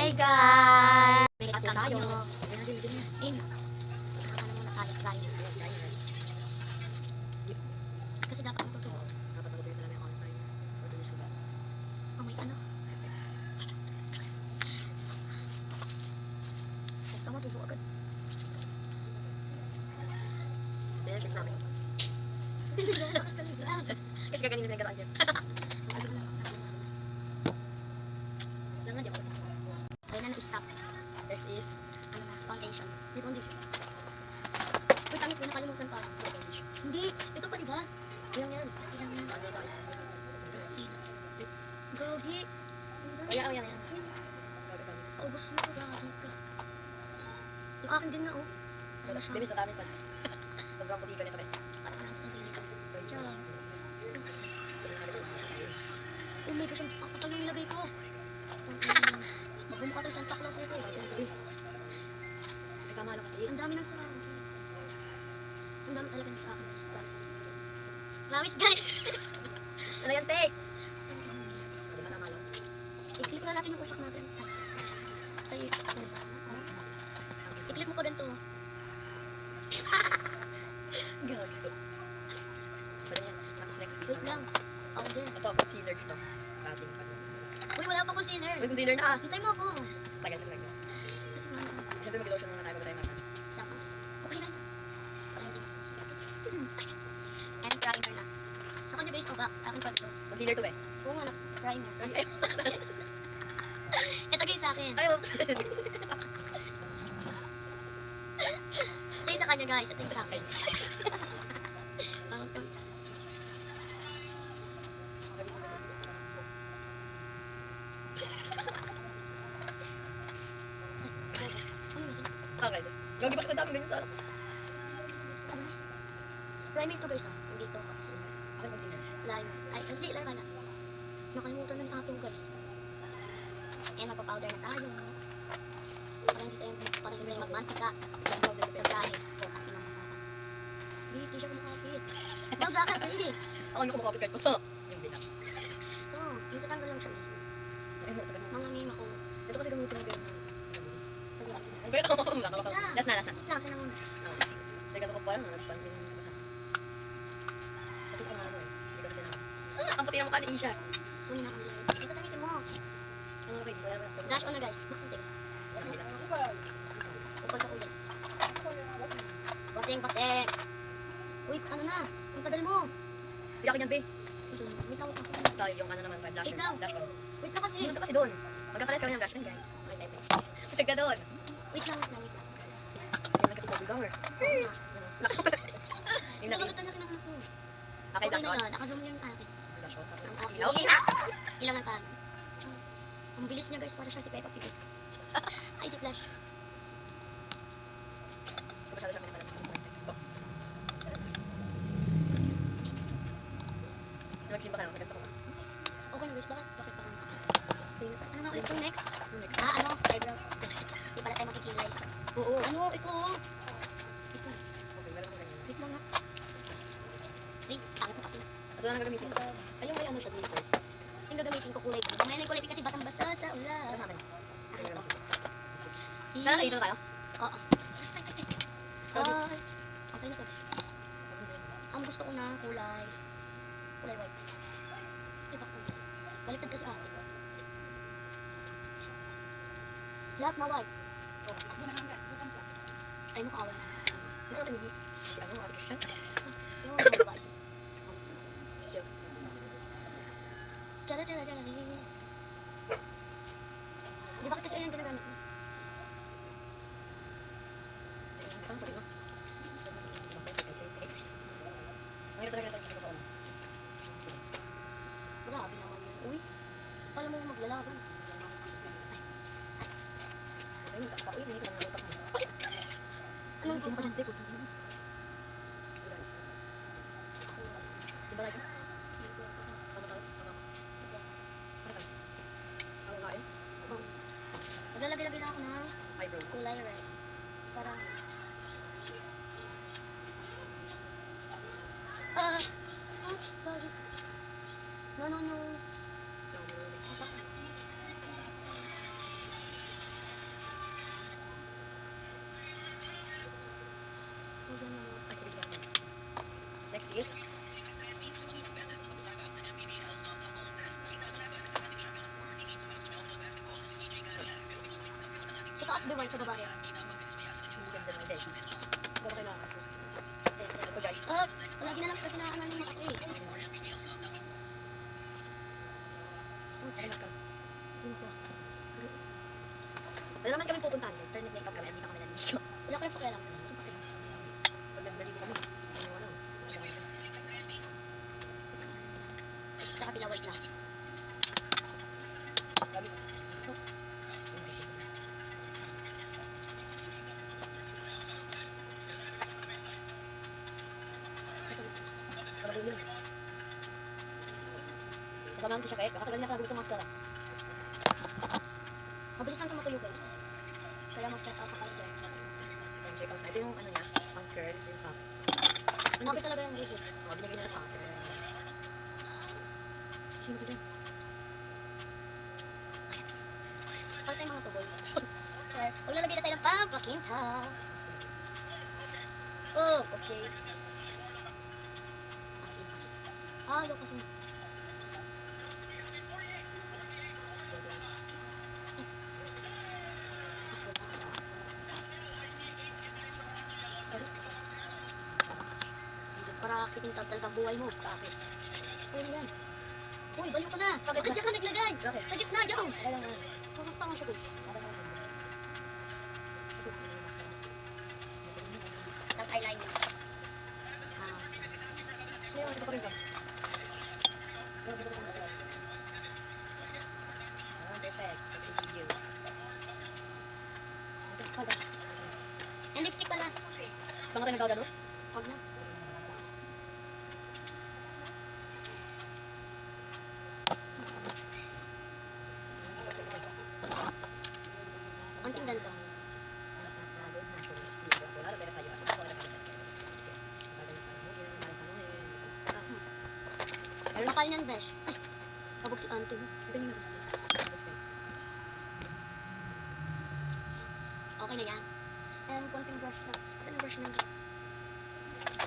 Hi guys! Make up lang tayo. In. Nakakala mo na tayo. Kasi dapat matutuyo. Dapat matutuyo talaga yung online for today's sugar. Oh my ano? Ito matutuyo agad. Kaya fix namin. Kasi kaganina na gano'n yun. Langan di ako. Kaya na na-stop. Next is Ano na? Foundation. May foundation. Uy, tangit ko. Nakalimutan tayo. foundation. Hindi. Ito pa diba? Ilang yan? Ilan yan? Ano ba? Sino? Gagi. Kaya ang yan. Paubos na ito. Gagi ka. Yung akin din nga oh. Sana siya. Bimis na kami sa sobrang puti ka nito eh. Para ka lang sa pinig. Ciao. Oh my gosh, ang kapal yung nilagay ko. Magmumukha tayo Santa Claus nito eh. Ay tama lang kasi. Ang dami ng sa akin. Ang dami talaga ng sa akin guys. Promise guys. Ano yan, te? Hindi ba tama lang? I-clip nga natin yung utak natin. Sa iyo. I-clip mo pa ganito. Gago. Pwede yan. Tapos next is Wait lang. Powder. ito, concealer dito. Sa ating Uy, wala pa concealer. May concealer na ah. Hintay mo ako. Tagal lang lang. Kasi nga ito. Siyempre mag-lotion muna tayo bago tayo makan. Isa pa. Okay na. Para hindi mas masarap. And primer na. Sa kanya guys, box. Akin pa ito. Concealer to eh. Oo nga na. Primer. Ito guys sa akin. Ay, Ito yung sa kanya guys. Ito yung sa akin. Okay. Gagi bakit ang dami ganyan sa harap? Ano? Primer to guys. Hindi to concealer. Akin concealer. Lime. Ay, concealer pala. Nakalimutan na natin guys. And magpa-powder na tayo. Para hindi tayo magmantika. Sa gahe. O, at inang masakan. Hindi siya kumakapit. Masakan eh. Ako hindi ko makapit kahit basta. Yung bilang. Oo, yung tatanggal lang siya. Ay, mo, tagal mo. Mga meme ako. Ito kasi gamitin ng ganyan. Ang pero, nakakapag. Last na. Wait lang, kailangan muna. Teka ko parang nagpansin ko sa. Sabi ko nga mo eh. Hindi ko kasi na. Ang puti ng mukha ni Isha. Kunin na kanila yun. Ito tamitin mo. Ano okay, dito wala mo. Dash on na guys. Bakit guys? Upal sa ulo. Baseng. Uy, ano na? Ang tagal mo. Hindi ako niyan, be. Wait lang. Tapos tayo yung ano naman, blush Wait lang. on. Blush on. Wait lang kasi. Gusto ka kasi doon. Magkapares kami ng blush on, guys. Okay, type. Kasi ka doon. Wait lang. Hindi lang kasi bubble gummer. Oo nga. Yung Ito nabi. bakit na kinakanak mo? Okay, Okay na blush on. yun. Nakazoom yung akin. Blush on. Tapos Ang ang akin. ilaw. Ilang ang kanan. Ang bilis niya guys. Para siya si Peppa Pig. Ay, si Flash. Masyado siya minamalas. Magsimba ka lang, maganda ko ba? Okay na guys. Bakit parang Tingnan. ano na ulit yung next? Yung next. Ano? Eyebrows. Hindi pala tayo makikilay. Oo. Ano? Ito. Ito. Okay, meron ko ganyan. Wait lang nga. See? Pangit mo kasi. Ito na gagamitin ko. Ay, yung may ano siya, glitters. Yung gagamitin ko kulay pink. Mamaya na yung kulay pink kasi basang-basa sa Ano ulan. sa akin? Akin ito. Sana kayo tayo? Oo. Ay. Oh, sa'yo na to. Ang gusto ko na kulay white. Ay, bakit nandito? Baliktad kasi ate ko. Lahat na white. Ay, mukha awal. Ano natin hindi? Si ano, Ate Christian? Yung mga babae. Siya. Tiyara. Di bakit kasi ayan ginagamit mo? Ang tuloy mo. Mahirap talaga ito. Grabe naman yan. Uy, pala mo maglalaban. Ayun, takpa. Uy, hindi ko lang nautak mo. Anong Sino ka dyan, Tek? Si Balay ka? Tama tao? Tama. Nasaan? Ang kain? Maglalagay-lagay na ako ng Eyebrow. kulay red. Para... Bakit? No. Yes. Sa taas ba sa babae? Hindi ganda ng identity. Pero kailangan ko. Ito guys. Wala ginanap kasi na ano yung kasi. Ayos ka. Sinus ka. Wala naman kami pupuntahan guys. Turn makeup kami. Hindi pa kami naliligo. Wala kayong pakialam. Pag naligo kami. Ano. Sa kasi white na. Gabi ko. Ito na. Parang yun. Kasama natin siya kahit. Kapag niya kagulito mascara. Mabilis lang tumatuyo guys. Kaya mag-check out ka pala dyan. Ang check out. Ito yung ano niya. Pang curl. Yung sa. Okay talaga yung guys eh. Binigay nila sa akin. Sino ko dyan? Part time mga tuboy. Maglalagay na tayo ng pampakinta. Oh, okay. Ayaw kasi. Para kikintab talaga ang buhay mo. Sa akin. Pwede yan. Uy, baliw ka na. Bakit dyan ka naglagay? Bakit? Sa gitna, dyan. Kaya nga. Parang tanga siya guys. Tapos eyeliner. Ah, Hindi naman ito pa rin ka. Perfect. Perfect video. hold on. And lipstick pala. Baka tayo nagkawala, no? Huwag na. Anting ganito. Ang kapal niyan, besh. Ay, kabog si auntie mo. Okay na yan. And konting brush na. Asan yung brush na?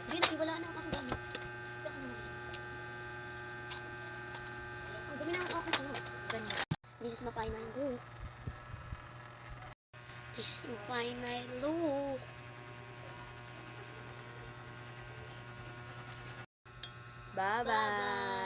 Hindi, nasiwala na ang aking gamit. Kaya ka na naman. Ang dumi na ang aking ano. This is my final look. This is my final look. Bye-bye. Bye-bye.